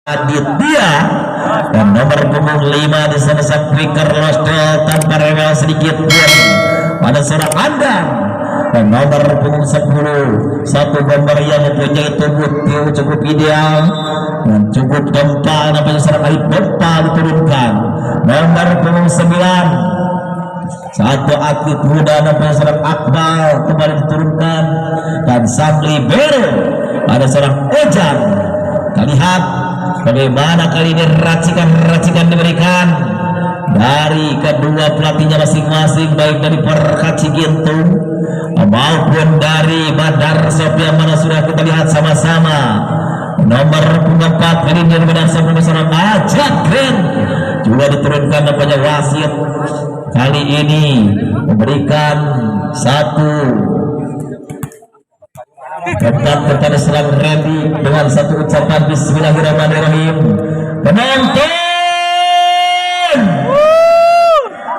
Aditya dan nomor punggung 5 di sana sang quicker Losdol tanpa rewel sedikit pun pada seorang Andang, dan nomor punggung 10 satu bomber yang mempunyai tubuh cukup ideal dan cukup gempal, namanya seorang Arif Gempal diturunkan. Nomor punggung 9 satu atlet muda namanya seorang Akmal kembali diturunkan, dan sang libero ada seorang Ojan. Kita lihat bagaimana kali ini racikan diberikan dari kedua pelatihnya masing-masing, baik dari Perkaci Gintung maupun dari Badar Sofia, mana sudah kita lihat sama-sama. Nomor 4 kali ini dari Badar Sofia bersama Ajak Grand juga diturunkan namanya wasit, kali ini memberikan satu tempat kepada serang Randy dengan satu ucapan Bismillahirrahmanirrahim. Penonton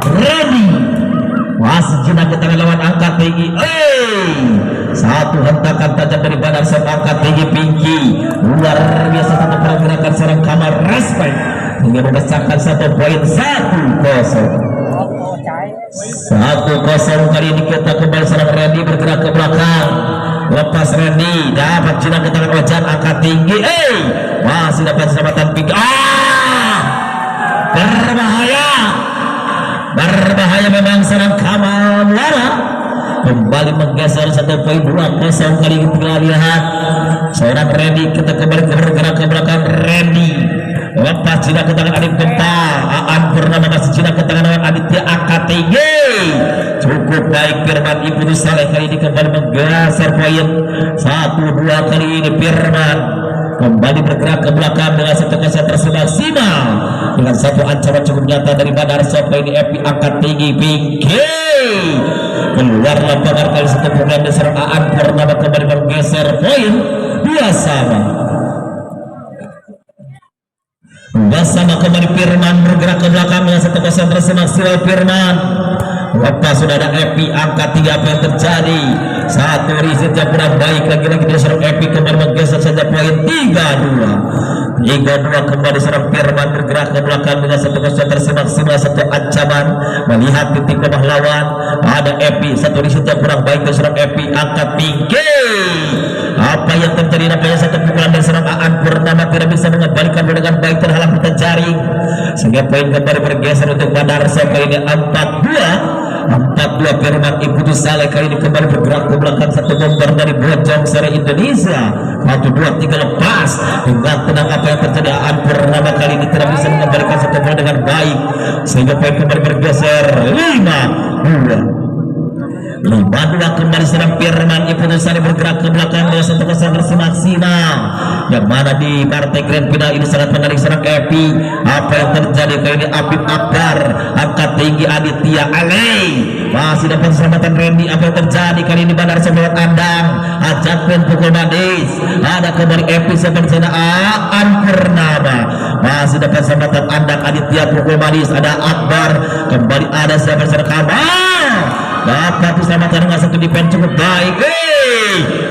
Randy masih jinak ke tangan lawan angkat tinggi. Satu hentakan tajam dari Badar Sop angkat tinggi Pinky, luar biasa satu pergerakan serang Kamar respect hingga memecahkan 1 poin. 1-0 kali ini kita kembali serang Randy bergerak ke belakang. Lepas Randy dapat jinak ke tangan Ojan angkat tinggi, masih dapat selamatan Pinky. Berbahaya memang serang Kamal Muara, kembali menggeser 1 poin. 2-0 kali ini kita lihat seorang Randy, kita kembali bergerak ke belakang. Randy lepas jinak ke tangan Arif Gempal, Aan Purnama masih jinak ke tangan Aditya angkat tinggi, cukup baik Firman Ibnu Saleh kali ini kembali menggeser poin. 1-2 kali ini Firman kembali bergerak ke belakang dengan satu konsentrasi maksimal, dengan satu ancaman cukup nyata dari Badar Sop. Ini Epi angkat tinggi Pinky keluar lapangan kali satu program dasar. Aan Purnama kembali menggeser poin. 2-2 bersama kembali Firman bergerak ke belakang dengan satu konsentrasi maksimal. Firman lepas sudah ada Epi angkat 3. Apa yang terjadi? Satu riset yang kurang baik lagi-lagi dari serang Epi kembali menggeser saja poin. 3-2 kembali serang Firman bergerak ke belakang dengan satu konsentrasi maksimal, satu ancaman melihat titik lemah lawan. Ada Epi, satu riset yang kurang baik dari serang Epi angkat Pinky. Apa yang terjadi? Nampaknya satu pukulan dari serang Aan Purnama tidak bisa mengembalikan dengan baik, terhalang peta jaring sehingga poin kembali bergeser untuk Badar Sop. Kali ini 4-2 Firman Ibnu Saleh kali ini kembali bergerak ke belakang. Satu bomber dari Bojong Seri Indonesia. 1-2-3 lepas hingga tenang. Apa yang terjadi? Aan Purnama kali ini tidak bisa mengembalikan satu bola dengan baik sehingga poin kembali bergeser. 5-2 kembali serang Firman Ibnu Saleh bergerak ke belakang dengan satu konsentrasi maksimal, yang mana di partai grand final ini sangat menarik serang Epi. Apa yang terjadi kali ini? Apip Akbar angkat tinggi Aditya Alei masih dapat keselamatan Randy. Apa yang terjadi kali ini? Badar Sop lewat Andang, Ajak pun pukul manis. Ada kembali Epi seperti Aan Purnama masih dapat keselamatan Andang. Aditya pukul manis. Ada Akbar kembali, ada seperti Kamal dapat diselamatkan dengan satu defense cukup baik.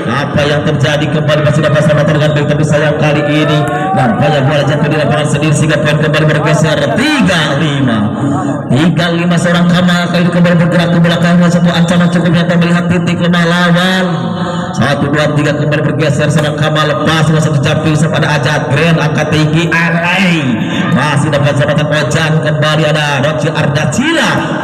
Apa yang terjadi? Kembali masih dapat selamatkan dengan baik, tapi sayang kali ini nampaknya bola jatuh di lapangan sendiri sehingga poin kembali bergeser. 3-5 seorang Kamal kali ini kembali bergerak ke belakang dengan satu ancaman cukup nyata melihat titik lemah lawan. 1-2-3 kembali bergeser seorang Kamal lepas dengan satu jumping pada Ajak Grand angkat tinggi. Alay masih dapat selamatkan Ojan. Kembali ada Roci Ardacila.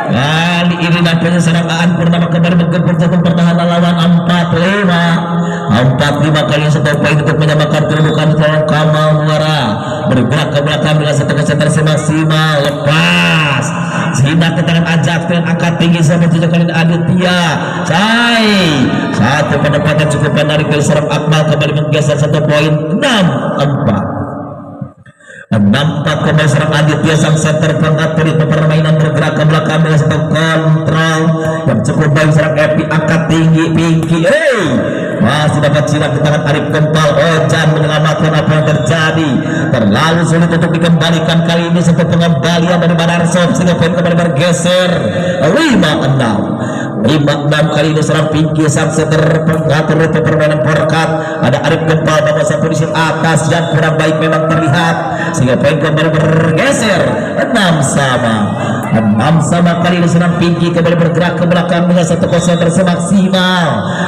Kali ini nampaknya serang Aan Purnama kembali menggempur jantung pertahanan lawan. 4-5 kali satu poin untuk menyamakan kedudukan seorang Kamal Muara bergerak ke belakang dengan satu konsentrasi maksimal. Lepas Zina ke tangan Ajak dan angkat tinggi sampai 7 kali Aditya satu penempatan cukup menarik dari serang Akmal kembali menggeser 1 poin. 6-4 kembali serang Aditya sang center pengatur di permainan bergerak ke belakang dengan satu kontrol yang cukup baik. Serang Epi angkat tinggi Pinky masih dapat silang di tangan Arif Gempal. Ojan menyelamatkan. Apa yang terjadi? Terlalu sulit untuk dikembalikan. Kali ini satu pengembalian dari Badar Sop sehingga poin kembali bergeser. 5-6 5-6 kali ini serang Pinky sang setter pengatur permainan Porkat. Ada Arif Gempal bawa satu di atas dan kurang baik memang terlihat sehingga poin kembali bergeser 6-6 kali ini serang Pinky kembali bergerak ke belakang dengan 1-0 maksimal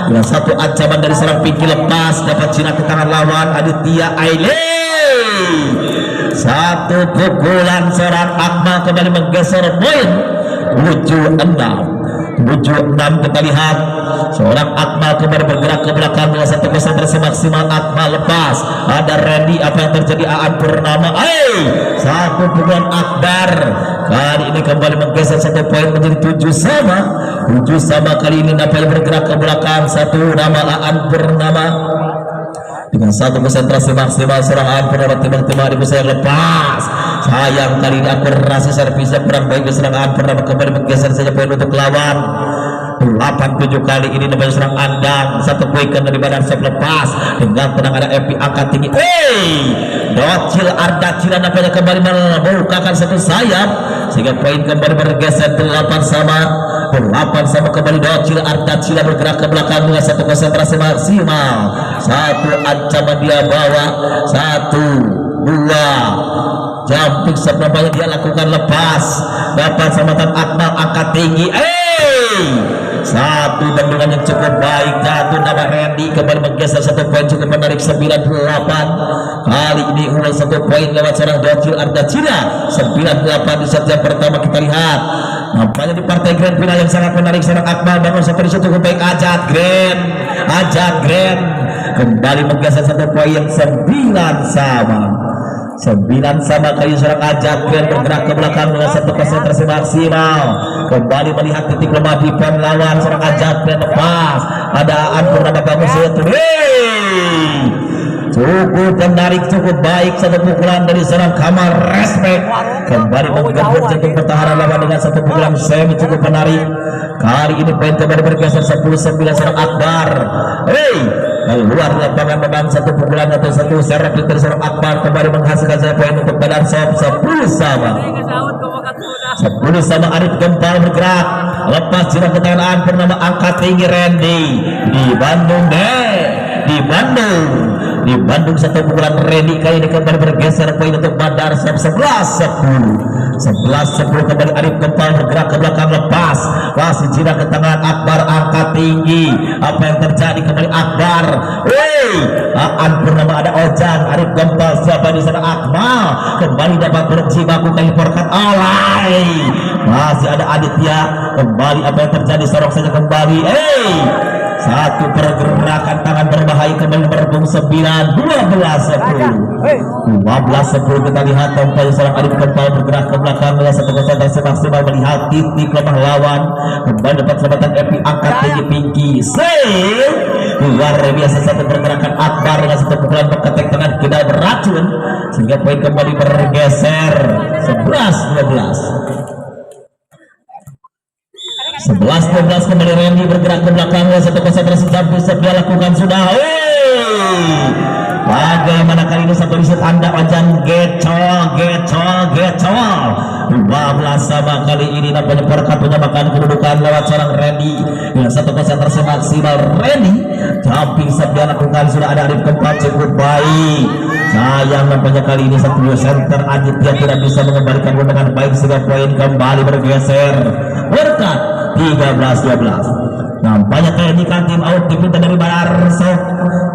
dengan satu ancaman dari serang Pinky lepas dapat Cina ke tangan lawan Aditya Aile. Satu pukulan seorang Akmal kembali menggeser poin 7-6 kita lihat seorang Akmal kembali bergerak ke belakang dengan 1-0 maksimal. Akmal lepas ada Randy, apa yang terjadi? Aan Purnama satu pukulan Akbar kali ini kembali menggeser satu poin menjadi 7-7 kali ini nampaknya bergerak ke belakang satu nama Aan Purnama dengan satu konsentrasi maksimal. Seorang Aan Purnama tiba-tiba bisa lepas, sayang kali ini akurasi servisnya kurang baik. Seorang Aan Purnama kembali menggeser saja poin untuk lawan 8-7 kali ini namanya serang Andang. Satu poin dari badan sop lepas dengan tenang ada Epi angkat tinggi. Docil Arda Cila nampaknya kembali membukakan satu sayap sehingga poin kembali bergeser 8-8 kembali. Docil Arda Cila bergerak ke belakang dengan satu konsentrasi maksimal. Satu ancaman dia bawa 1-2 jumping sebenarnya dia lakukan lepas dapat samatan Akmal angkat tinggi. Satu tendangan yang cukup baik jatuh nama Randy kembali menggeser satu poin cukup menarik 9-8 kali ini unggul satu poin lewat seorang Docil Arda Cina 9-8 di set yang pertama. Kita lihat nampaknya di partai grand final yang sangat menarik seorang Akmal bangun satu di cukup baik. Ajat Grand kembali menggeser satu poin yang 9-9 kali seorang Ajat Grand bergerak ke belakang dengan satu konsentrasi maksimal. Kembali melihat titik lemah di pen lawan seorang Ajat Grand lepas ada Ampun ada bangun satu. Cukup menarik, cukup baik satu pukulan dari seorang Kamal Respect kembali menggabung jantung pertahanan lawan dengan satu pukulan semi cukup menarik. Kali ini poin kembali bergeser 10-9 seorang Akbar. Keluar lapangan memang satu pukulan atau satu serap dari seorang Akbar kembali menghasilkan saya poin untuk badan sop 10-10 Arif Gempal bergerak lepas jiran ketangan bernama angkat tinggi Randy di Bandung satu pukulan Randy kali ini kembali bergeser poin untuk Badar Sop 11-10 kembali. Arif Gempal bergerak ke belakang lepas masih jiran ke tangan Akbar angkat tinggi. Apa yang terjadi? Kembali Akbar Aan Purnama ada Ojan. Arif Gempal siapa di sana? Akmal kembali dapat berjibaku kali Porkat masih ada Aditya kembali. Apa yang terjadi? Sorok saja kembali satu pergerakan tangan berbahaya kembali merebung 9-12-10 kita lihat tampaknya seorang Arif Gempal bergerak ke belakang dengan satu konsentrasi maksimal melihat titik lemah lawan. Kembali dapat selamatan Epi angkat tinggi Pinky luar biasa satu pergerakan Akbar dengan satu pukulan berketek tangan tidak beracun sehingga poin kembali bergeser 11-12 kembali. Randy bergerak ke belakang satu konsentrasi bisa dia lakukan sudah. Bagaimana kali ini satu riset Anda Ojan gecol 12 kali ini nampaknya Porkat menyamakan kedudukan lewat seorang Randy dengan satu konsentrasi maksimal. Randy jumping dia lakukan sudah ada Arif Gempal cukup baik. Sayang nampaknya kali ini satu center Aditya tidak bisa mengembalikan dengan baik sehingga poin kembali bergeser Porkat 13-12. Nampaknya TNI kan tim out dipinta dari Bararso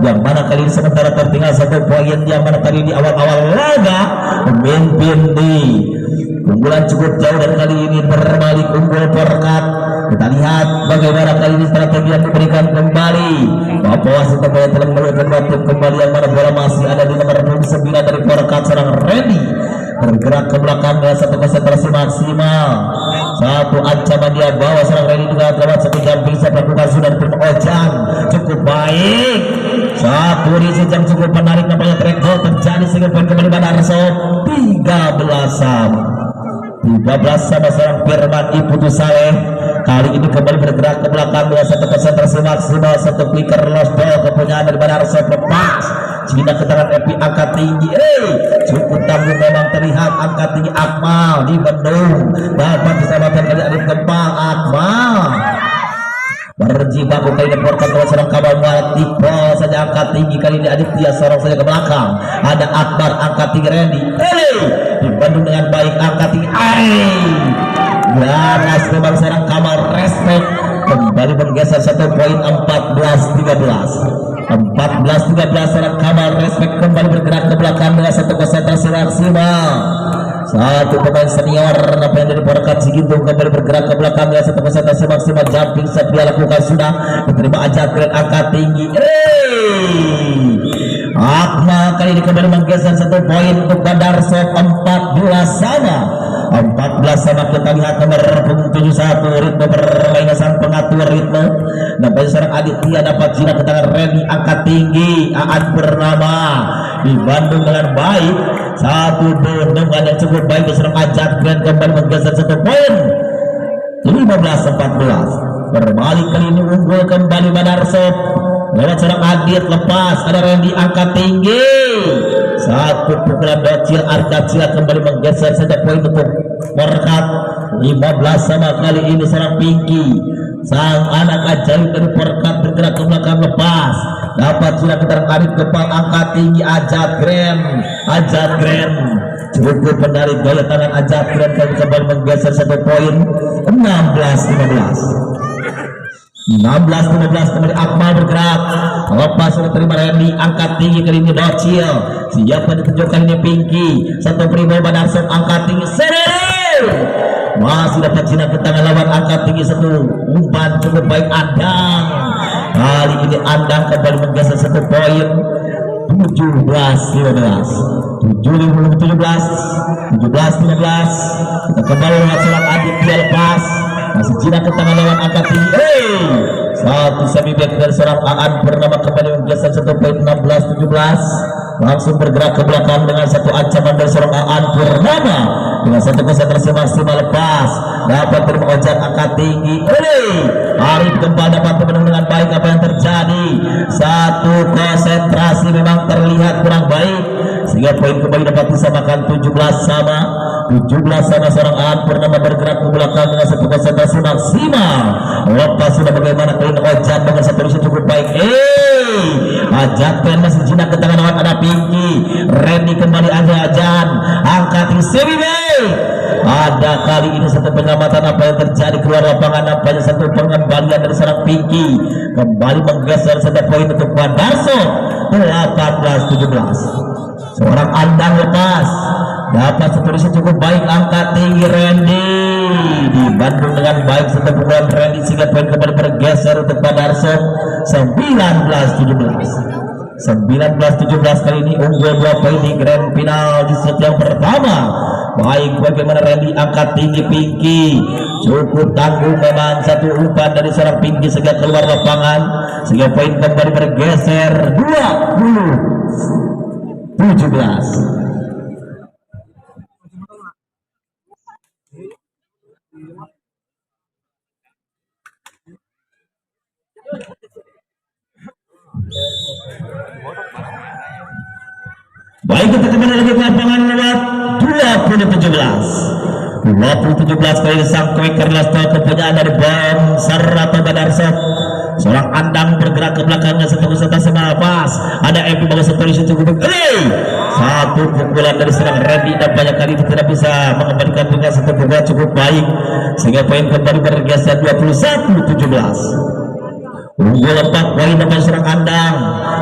yang mana kali ini sementara tertinggal satu poin yang mana tadi di awal-awal laga memimpin di unggulan cukup jauh dan kali ini berbalik unggul Porkat. Kita lihat bagaimana kali ini strategi yang diberikan kembali. Bapak wasit telah melakukan waktu kembali yang mana bola masih ada di nomor 9 dari Porkat seorang Randy bergerak ke belakang dengan satu konsentrasi maksimal. Satu ancaman dia bawa seorang Randy juga lewat satu jam bisa melakukan sudah diterima Ojan cukup baik. Satu risi yang cukup menarik nampaknya track goal terjadi sehingga poin kembali Banarso 13 sama seorang Firman Iputu Saleh. Kali ini kembali bergerak ke belakang dengan satu konsentrasi maksimal satu clicker lost ball kepunyaan dari Banarso lepas Cina ke tangan Epi angkat tinggi. Cukup tanggung memang terlihat angkat tinggi Akmal di Bandung dapat diselamatkan kali Arif Gempal. Akmal berjibaku kali ini porkan terus serang kabar tipe saja angkat tinggi kali ini Aditya sorong saja ke belakang. Ada Akbar angkat tinggi Randy. Di Bandung dengan baik angkat tinggi. Ganas memang serang kabar respect kembali bergeser 1 poin 14-13 serang kabar respect kembali bergerak ke belakang dengan satu konsentrasi maksimal. Satu pemain senior apa yang dari Porkat Sigintung kembali bergerak ke belakang dengan satu konsentrasi maksimal. Jumping set dia lakukan sudah diterima aja keren angkat tinggi. Akma kali ini kembali menggeser 1 poin untuk Badarso. 14 sama kita lihat nomor 71 ritme permainan sang pengatur ritme dan pada seorang Aditya dapat jinak ke tangan Randy angkat tinggi. Aan Purnama di Bandung dengan baik satu benungan yang cukup baik seorang Ajat Grand kembali menggeser 1 poin 15-14 berbalik kali ini unggul kembali Badarso lewat seorang Adit lepas ada Randy angkat tinggi satu pukulan docil Arkacila kembali menggeser 1 poin untuk Porkat 15 sama kali ini seorang Pinky sang anak ajaib dari Porkat bergerak ke belakang lepas dapat sudah kita tarik depan angkat tinggi Ajat Grand cukup menarik gaya tangan Ajat Grand kembali menggeser 1 poin 16-15 kembali Akmal bergerak lepas sudah terima Randy angkat tinggi kali ini Docil siapa ditunjukkan ini Pinky 1 primo Badarso angkat tinggi masih dapat jinak ke tangan lawan angkat tinggi 1 umpan cukup baik Andang kali ini Andang kembali menggeser 1 poin 17-15 kita kembali lewat seorang Aditya lepas masih jinak ke tangan lawan angkat tinggi satu semi back dari seorang Aan Purnama kembali menggeser 1 poin 16-17 langsung bergerak ke belakang dengan 1 ancaman dari seorang Aan Purnama dengan 1 konsentrasi maksimal lepas dapat terima ojek angkat tinggi Arif kembali dapat menang dengan baik. Apa yang terjadi 1 konsentrasi memang terlihat kurang baik sehingga poin kembali dapat disamakan 17 sama seorang Aan Purnama bergerak ke belakang dengan 1 konsentrasi maksimal lepas sudah bagaimana kali ini ojek dengan 1 posisi cukup baik Ajat Pen masih jinak ke tangan lawan ada Pinky Randy kembali ada Ajan angkat tinggi ada kali ini 1 penyelamatan. Apa yang terjadi keluar lapangan nampaknya 1 pengembalian dari seorang Pinky kembali menggeser 1 poin untuk Badarso 18-17 seorang Andang lepas dapat 1 posisi cukup baik angkat tinggi Randy di Bandung dengan baik 1 pukulan Randy sehingga poin kembali bergeser untuk Badarso 19-17 kali ini unggul 2 poin di grand final di set yang pertama. Baik bagaimana Randy angkat tinggi Pinky cukup tanggung memang 1 umpan dari seorang Pinky sehingga keluar lapangan sehingga poin kembali bergeser 20-17. Baik kita kembali lagi ke lapangan lewat 20-17 kali sang quicker Lasto kepunyaan dari Bom Sarrato Badarso seorang Andang bergerak ke belakangnya 1 konsentrasi lepas ada MP bagus 1 posisi cukup 1 pukulan dari serang Randy dan banyak kali tidak bisa mengembalikan dengan 1 pukulan cukup baik sehingga poin kembali bergeser 21-17 unggul 4 poin dapat serang Andang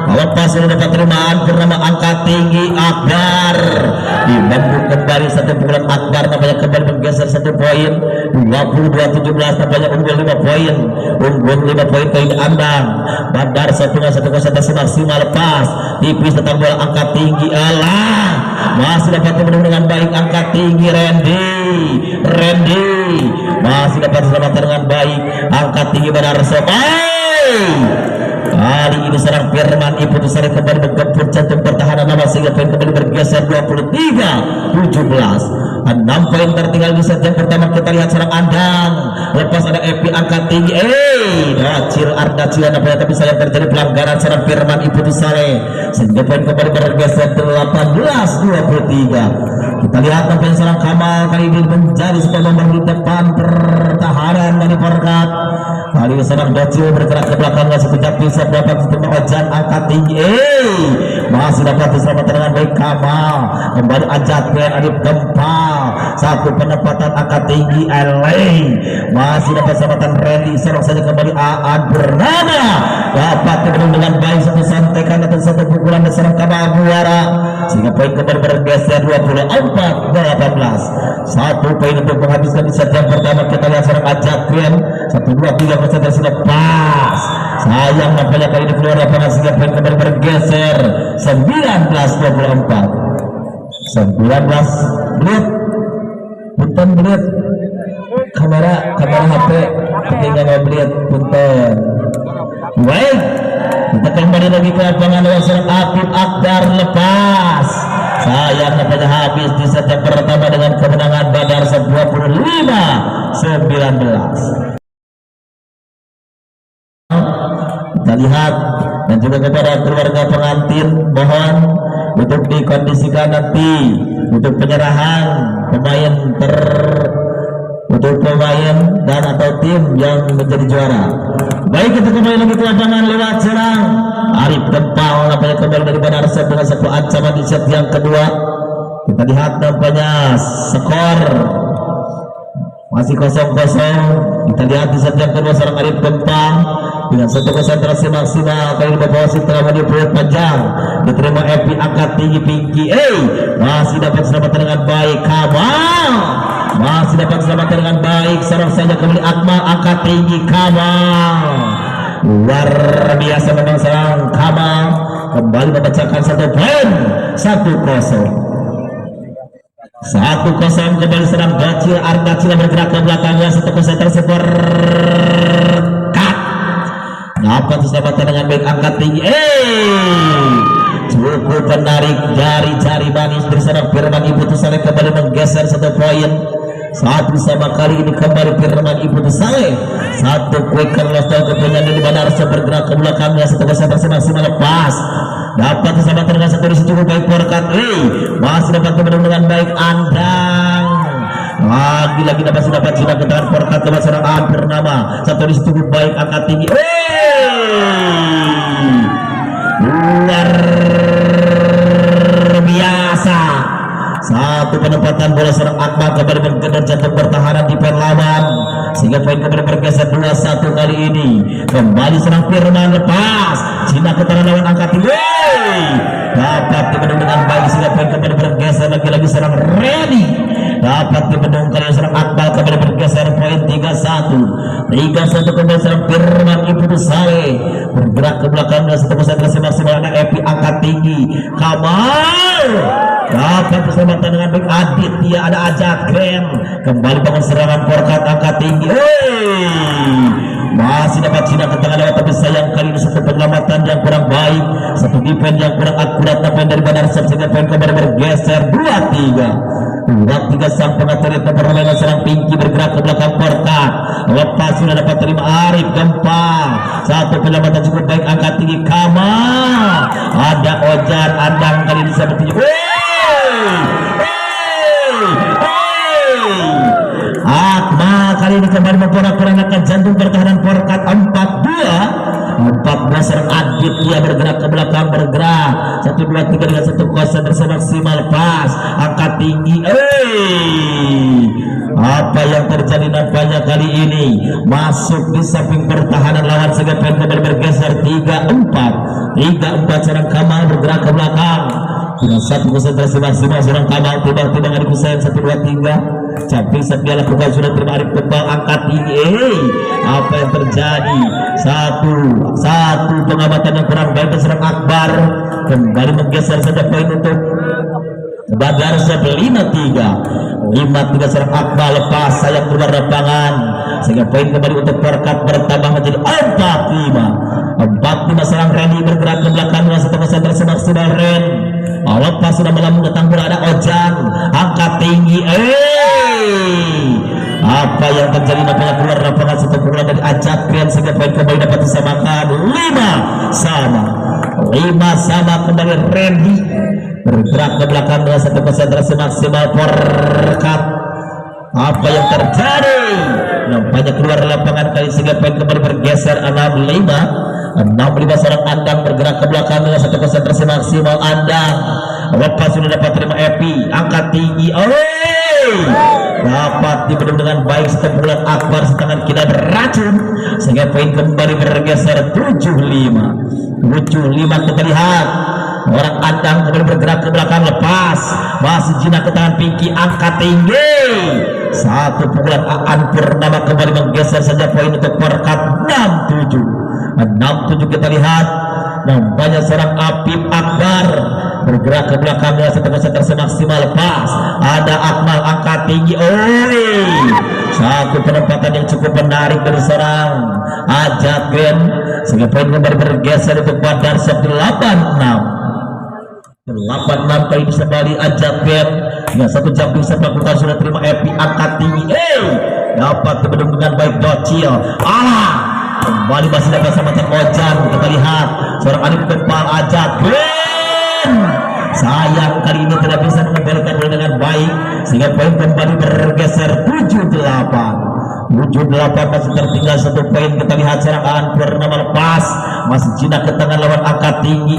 lepas sudah dapat terimaan bernama angkat tinggi Akbar di Bandung kembali 1 pukulan Akbar nampaknya kembali bergeser 1 poin 22-17 nampaknya unggul 5 poin kali ini Andang Badarso punya 1 konsentrasi maksimal lepas tipis tentang bola angkat tinggi masih dapat menang dengan baik angkat tinggi Randy masih dapat diselamatkan dengan baik angkat tinggi Badarso kali ini serang Firman Iputusari kembali menggempur jantung pertahanan nama sehingga poin kembali bergeser 23-17 6 poin tertinggal di set yang pertama. Kita lihat serang Andang lepas ada Epi angkat tinggi Dacil Arda Cilan apa tapi saya terjadi pelanggaran serang Firman Ibnu Saleh sehingga poin kembali bergeser 18-23. Kita lihat tampil serang Kamal kali ini menjadi sebuah nomor di depan pertahanan dari Porkat. Kali ini serang Dacil bergerak ke belakangnya sekejap bisa dapat terima Ojan angkat tinggi. Masih dapat diselamatkan dengan baik Kamal. Kembali Ajatkan Adip Gempal. Satu penempatan angkat tinggi Eleng. Masih dapat diselamatkan Randy. Serang saja kembali Aan Bernama. Dapat terhubung dengan baik satu santekan atau satu pukulan dan serang Kamal Muara. Sehingga poin kembali bergeser 24-18. Satu poin untuk menghabiskan di set yang pertama. Kita lihat serang Ajatkan 1-2-3 konsentrasi lepas. Sayang nampaknya kali ini keluar lapangan sehingga poin kembali bergeser 19-24. 19 menit. Punten menit. Kamera HP ketinggalan menit. Punten. Baik, kita kembali lagi ke lapangan lawan serang Akib Akbar lepas. Sayang nampaknya habis di set yang pertama dengan kemenangan Badar 25-19. Kita lihat dan juga kepada keluarga pengantin mohon untuk dikondisikan nanti untuk penyerahan pemain untuk pemain dan atau tim yang menjadi juara. Baik, kita kembali lagi ke lapangan lewat serang Arif Gempal nampaknya kembali dari Badar Set dengan satu ancaman di set yang kedua. Kita lihat nampaknya skor masih 0-0. Kita lihat di set yang kedua serang Arif Gempal dengan satu konsentrasi maksimal kali ini bawa wasit telah menyebut panjang diterima Epi angkat tinggi Pinky masih dapat diselamatkan dengan baik Kamal masih dapat diselamatkan dengan baik serang saja kembali Akmal angkat tinggi Kamal luar biasa memang serang Kamal kembali memecahkan satu poin 1-0 kembali serang Dacil Arda Cila bergerak ke belakangnya satu konsentrasi dapat diselamatkan dengan baik angkat tinggi cukup menarik jari-jari manis dari serang Firman Ibnu Saleh kembali menggeser satu poin saat bersama kali ini kembali Firman Ibnu Saleh satu quick loss dan kepunyaan di Badar bergerak ke belakangnya satu konsentrasi maksimal lepas dapat diselamatkan dengan satu risi cukup baik Porkat masih dapat kembali dengan baik Andang lagi dapat sinar ke tangan Porkat ke serang Aan Bernama satu risi cukup baik angkat tinggi luar biasa satu penempatan bola serang Akmal kembali menggedor jantung pertahanan di pen lawan sehingga poin kembali bergeser 2-1 kali ini kembali serang Firman lepas Cina ke tangan lawan angkat tinggi dapat dibendung dengan baik sehingga poin kembali bergeser lagi serang Ready dapat dibendung kali serang Akmal kembali bergeser poin 3-1 kembali serang Firman Ibnu Saleh bergerak ke belakang dan satu konsentrasi maksimal Epi angkat tinggi Kamal dapat diselamatkan dengan baik Aditya ada Ajatkan kembali bangun serangan Porkat angkat tinggi masih dapat Cina ke tengah lewat tapi sayang kali ini satu penyelamatan yang kurang baik satu defense yang kurang akurat namun dari Badar Set sehingga poin kembali bergeser 2-3 sang pengatur permainan serang Pinky bergerak ke belakang Porkat lepas sudah dapat terima Arif Gempal satu penyelamatan cukup baik angkat tinggi Kamal ada Ojan Andang kali ini seperti Akmal kali ini kembali memporak-porandakan jantung pertahanan Porkat 4-2 serang Aditya bergerak ke belakang bergerak 1-2-3 dengan satu konsentrasi maksimal pas angkat tinggi apa yang terjadi nampaknya kali ini masuk di samping pertahanan lawan sehingga poin kembali bergeser 3-4 serang Kamal bergerak ke belakang dengan satu konsentrasi maksimal serang Kamal tiba-tiba Arif Hussein 1-2-3 Camping dia lakukan sudah terima Arif Gempal angkat tinggi apa yang terjadi satu pengamatan yang kurang baik serang Akbar kembali menggeser saja poin untuk Badar 5-3 serang Akbar lepas sayang keluar lapangan sehingga poin kembali untuk Porkat bertambah menjadi 4-5 serang Randy bergerak ke belakang dengan satu konsentrasi maksimal Ren lepas sudah melambung datang bola ada Ojan angkat tinggi Apa yang terjadi nampaknya keluar lapangan satu pukulan dari Ajatken sehingga poin kembali dapat disamakan 5-5 kembali. Randy bergerak ke belakang dengan satu konsentrasi maksimal Porkat. Apa yang terjadi nampaknya keluar lapangan kali sehingga poin kembali bergeser 6-5 seorang Andang bergerak ke belakang dengan satu konsentrasi maksimal. Andang lepas sudah dapat terima Epi angkat tinggi dapat dibendung dengan baik satu bulan Akbar setangan kira beracun sehingga poin kembali bergeser 7-5. Kita lihat orang Andang kembali bergerak ke belakang lepas masih jinak ke tangan Pinky angkat tinggi satu pukulan Aan Purnama kembali menggeser saja poin untuk Porkat 6-7. Kita lihat banyak seorang Apip Akbar bergerak ke belakang dengan satu konsentrasi maksimal lepas ada Akmal angkat tinggi satu penempatan yang cukup menarik dari seorang Ajatken sehingga poin kembali bergeser untuk Badar 8-6 kali bisa kembali Ajatken dengan satu jumping set melakukan sudah terima Epi angkat tinggi dapat dibendung dengan baik Docil kembali masih dapat sama Ojan. Kita lihat seorang adik kepal Ajatken sayang kali ini tidak bisa mengembalikan bola dengan baik sehingga poin kembali bergeser 7-8 masih tertinggal satu poin. Kita lihat serangan Purnama lepas masih jinak ke tangan lawan angkat tinggi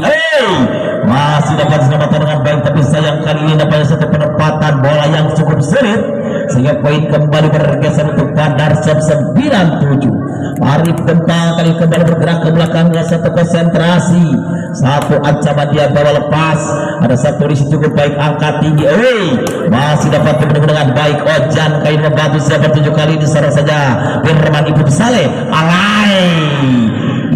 masih dapat diselamatkan dengan baik tapi sayang kali ini dapat satu penempatan bola yang cukup sulit sehingga poin kembali bergeser untuk Bandar 9-7. Arif Gempal kali kembali bergerak ke belakang dengan satu konsentrasi satu ancaman dia bawa lepas ada satu risi cukup baik angkat tinggi masih dapat dibendung dengan baik Ojan kali membantu siapa 7 kali diserang saja Firman Ibu Saleh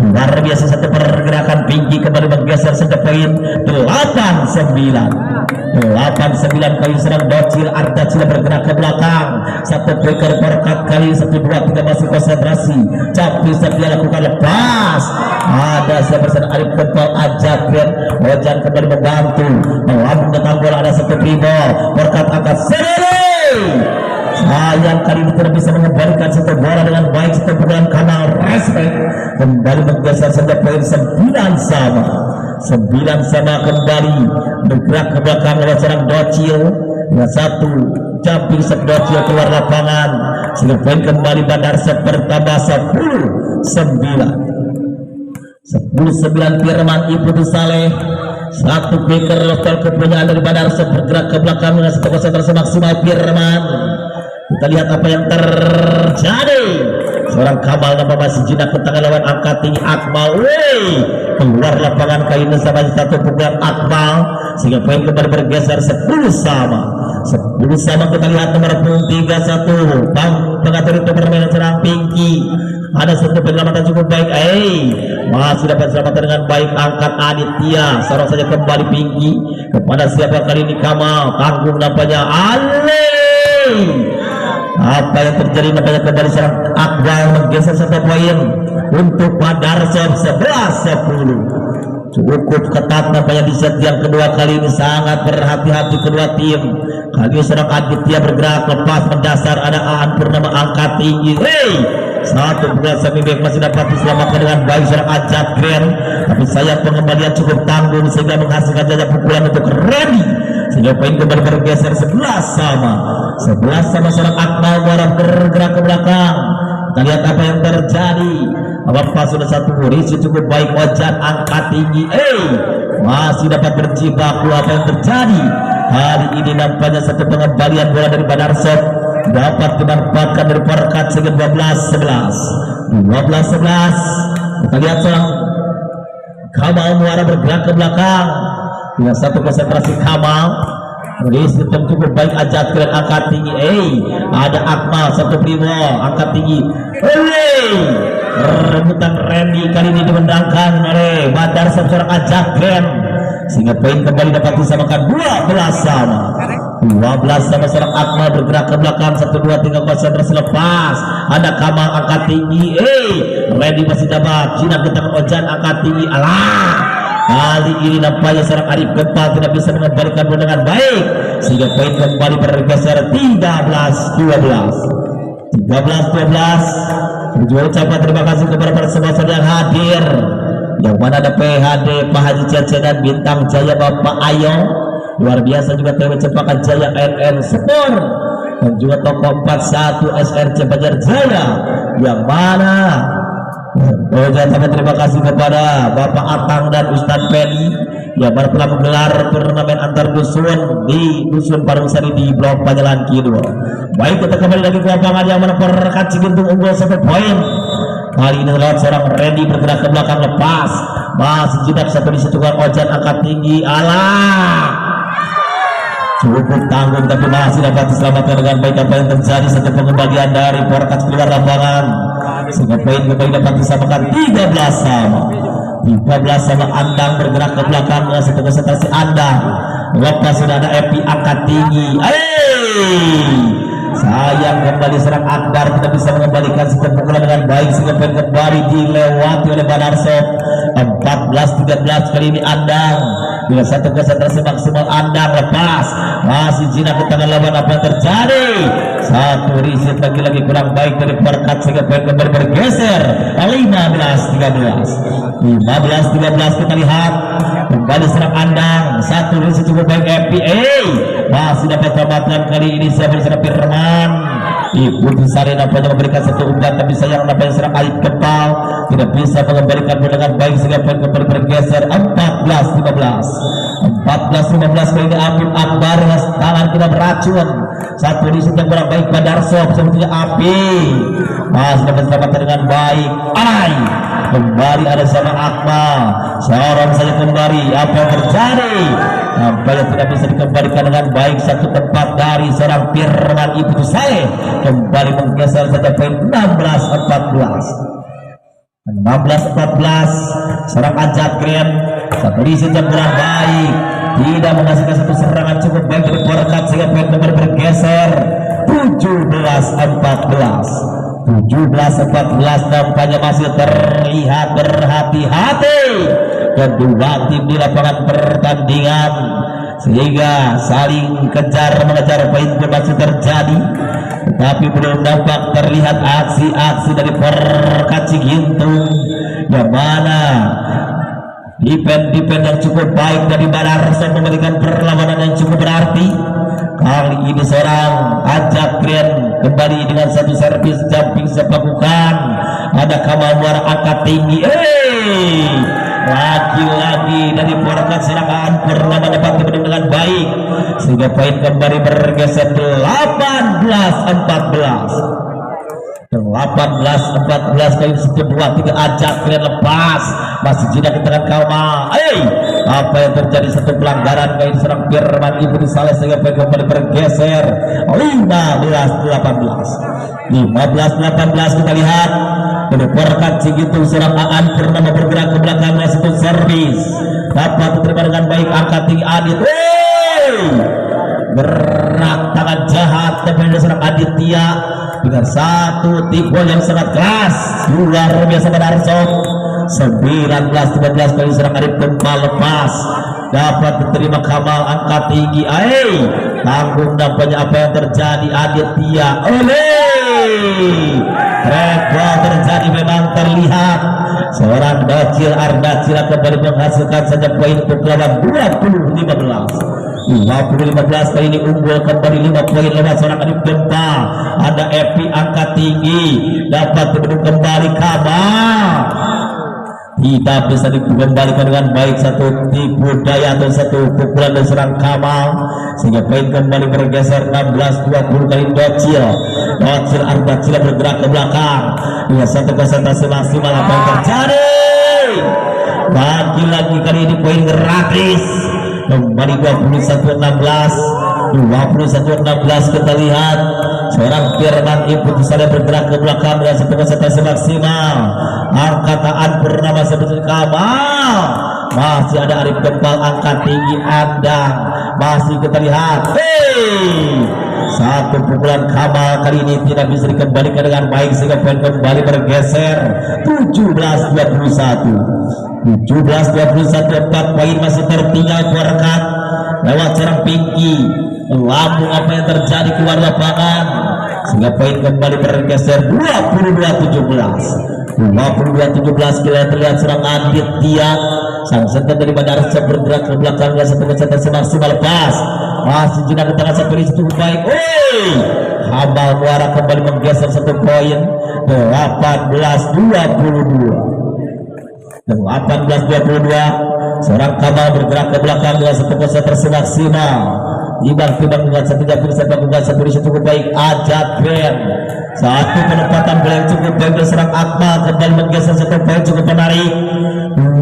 luar biasa satu pergerakan Pinky kembali menggeser satu poin 8-9 kali serang Docil Arda Cila bergerak ke belakang satu breaker Porkat kali 1-2-3 masih konsentrasi Capi dia lakukan lepas ada siapa Arif Kempal Ajatken Ojan kembali membantu melambung datang bola ada satu primo Porkat angkat sayang kali ini tidak bisa mengembalikan satu bola dengan baik satu pukulan Kamal Respect kembali menggeser saja poin 9-9 kembali bergerak ke belakang oleh seorang Docil dengan satu jumping set Docil keluar lapangan sehingga poin kembali Bandar bertambah 10-9 Firman Ibu Saleh satu breaker lokal kepunyaan dari Bandar bergerak ke belakang dengan satu konsentrasi maksimal Firman. Kita lihat apa yang terjadi seorang Kamal nama masih jinak ke tangan lawan angkat tinggi Akmal keluar lapangan kali ini sama satu pukulan Akmal sehingga poin kembali bergeser 10-9. Kita lihat nomor 31 pengatur itu permainan serang Pinky ada satu penyelamatan cukup baik masih dapat diselamatkan dengan baik angkat Aditya sorong saja kembali Pinky kepada siapa kali ini Kamal tanggung nampaknya apa yang terjadi nampaknya kembali serang Akbar menggeser satu poin untuk Badar 11-10 cukup ketat nampaknya di set yang kedua kali ini sangat berhati-hati kedua tim kali ini serang Aditya bergerak lepas mendasar ada Aan Purnama angkat tinggi satu bulan semi back masih dapat diselamatkan dengan baik serang Ajatken tapi sayang pengembalian cukup tanggung sehingga menghasilkan saja pukulan untuk Randy sehingga poin kembali bergeser 11 seorang Akmal Muara bergerak ke belakang. Kita lihat apa yang terjadi apa sudah satu risi cukup baik Ojan angkat tinggi masih dapat berjibaku apa yang terjadi hari ini nampaknya satu pengembalian bola dari Bandar dapat dimanfaatkan dari Porkat sehingga 12-11. Kita lihat seorang Kamal Muara bergerak ke belakang dengan satu konsentrasi Kamal risi cukup baik Ajatken angkat tinggi ada Akmal satu primo angkat tinggi rebutan Randy kali ini dimendangkan oleh Badar seorang Ajatken sehingga poin kembali dapat disamakan 12 sama seorang Akmal bergerak ke belakang 1-2-3 konsentrasi lepas ada Kamal angkat tinggi Randy masih dapat jinak ke tangan Ojan angkat tinggi kali ini nampaknya seorang Arif Gempal tidak bisa mengembalikan bola dengan baik sehingga poin kembali bergeser 13-12. 13-12. Juga ucapan terima kasih kepada para sponsor yang hadir, yang mana ada PHD Pak Haji Cece dan Bintang Jaya Bapak Ayo, luar biasa juga TW Cempaka Jaya NN Sport, dan juga toko 41 SRC Banjar Jaya, yang mana terima kasih kepada Bapak Atang dan Ustadz Penny yang baru telah menggelar turnamen antar dusun di Dusun Parungsari di Blok Panjalan Kidul. Baik, kita kembali lagi ke lapangan yang mana Perkat Cigintung unggul 1 poin. Kali ini lewat seorang Randy bergerak ke belakang lepas, masih jidak satu di situ Ojan angkat tinggi, cukup tanggung tapi masih dapat diselamatkan dengan baik. Apa yang terjadi satu pengembalian dari Perkat keluar lapangan sehingga poin kembali dapat disamakan 13 sama Andang bergerak ke belakang dengan satu konsentrasi Andang. Lepas sudah ada Epi angkat tinggi, sayang kembali serang Akbar tidak bisa mengembalikan sistem pukulan dengan baik sehingga poin kembali dilewati oleh Banarso. 14-13 kali ini Andang dengan satu konsentrasi maksimal. Andang lepas, masih jinak ke tangan lawan. Apa yang terjadi? Satu riset lagi-lagi kurang baik dari Perkat sehingga poin kembali bergeser 15-13. Kita lihat kembali serang Andang, satu riset cukup baik. Epi masih dapat selamatkan kali ini siapa serang Firman. Ibu Sari nampaknya memberikan satu umpan tapi sayang nampaknya serang Ait Kepal tidak bisa mengembalikan dengan baik sehingga poin kembali bergeser 14-15 kali ini. Apip Akbar tangan tidak beracun, satu riset yang kurang baik. Badarso sebetulnya Api masih dapat selamatkan dengan baik. Kembali ada sama Akmal, seorang saja kembali. Apa yang terjadi? Nampaknya tidak bisa dikembalikan dengan baik. Satu tempat dari seorang Firman Ibnu Saleh kembali menggeser saja poin 16-14. Seorang Ajat Grand, satu riset yang kurang baik, tidak menghasilkan satu serangan cukup baik dari Perkat sehingga poin kembali bergeser 17-14. Nampaknya masih terlihat berhati-hati kedua tim di lapangan pertandingan sehingga saling mengejar poin pun masih terjadi, tetapi belum nampak terlihat aksi-aksi dari Perkat Cigintung yang mana defense yang cukup baik dari Banarso memberikan perlawanan yang cukup berarti. Kali ini seorang Ajak Grand kembali dengan satu servis jumping sepakukan. Ada Kamal Muara angkat tinggi, lagi-lagi dari Perkat serangan Purnama dapat dibendung dengan baik sehingga poin kembali bergeser 18-14 kali sebuah 3 Ajak Grand lepas, masih jinak di tangan Kamal. Apa yang terjadi? Satu pelanggaran kali serang Firman Ibnu Saleh sehingga poin kembali bergeser 15-18. Kita lihat dari Perkat Cigintung serang Aan Purnama bergerak ke belakangnya, satu servis dapat diterima dengan baik. Angkat tinggi Adit, gerak tangan jahat tapi serang Aditya dengan satu tikul yang sangat keras luar biasa. Banarso 19-13 kali serang Arif Kempal lepas, dapat diterima Kamal angkat tinggi. Tanggung nampaknya apa yang terjadi. Aditya rekor terjadi, memang terlihat seorang Docil Ardacila kembali menghasilkan saja poin untuk lawan 20-15 kali ini unggul kembali 5 poin lewat seorang Arif Kempal. Ada Epi angkat tinggi, dapat dibendung kembali Kamal, tidak bisa dikembalikan dengan baik. Satu tipu daya atau satu pukulan dari serang Kamal sehingga poin kembali bergeser 16-20 kali. Docil Ardacila bergerak ke belakang dengan satu konsentrasi maksimal. Apa yang terjadi? Lagi-lagi kali ini poin gratis kembali 21-16. Kita lihat seorang Firman Ibnu Saleh bergerak ke belakang dengan satu konsentrasi maksimal. Angkataan bernama sebetulnya Kamal, masih ada Arif Kempal angkat tinggi. Andang masih kita lihat, satu pukulan Kamal kali ini tidak bisa dikembalikan dengan baik sehingga poin kembali bergeser 17-21. 4 poin masih tertinggal Perkat lewat serang Pinky. Lambung apa yang terjadi keluar lapangan, sehingga poin kembali bergeser 22-17 kita terlihat serang Aditya sang center dari Bandar Aceh bergerak ke belakang dan satu center semaksimal pas masih jenak di tengah satu itu cukup baik. Hambal Muara kembali menggeser 1 poin 18-22 seorang Kamal bergerak ke belakang dengan satu center semaksimal timbang dengan satu jatuh satu di cukup baik. Ajat Ben satu penempatan bola yang cukup baik dan serang Akmal kembali menggeser 1 poin cukup menarik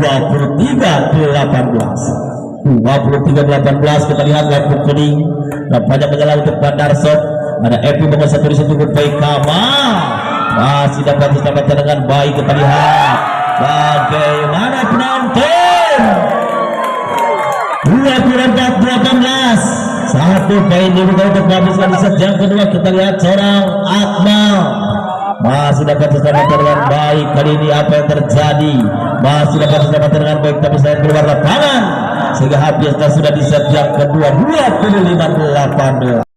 23-18 kita lihat lampu kuning nampaknya menyala untuk Bandar Sob. Ada Epi nomor 1 di situ cukup baik. Kamal masih dapat diselamatkan dengan baik. Kita lihat bagaimana penonton 24-18 satu poin dibuka untuk menghabiskan di set yang kedua. Kita lihat seorang Akmal masih dapat diselamatkan dengan baik. Kali ini apa yang terjadi? Masih dapat diselamatkan dengan baik tapi saya keluar lapangan sehingga habisnya sudah di set yang kedua 25-18.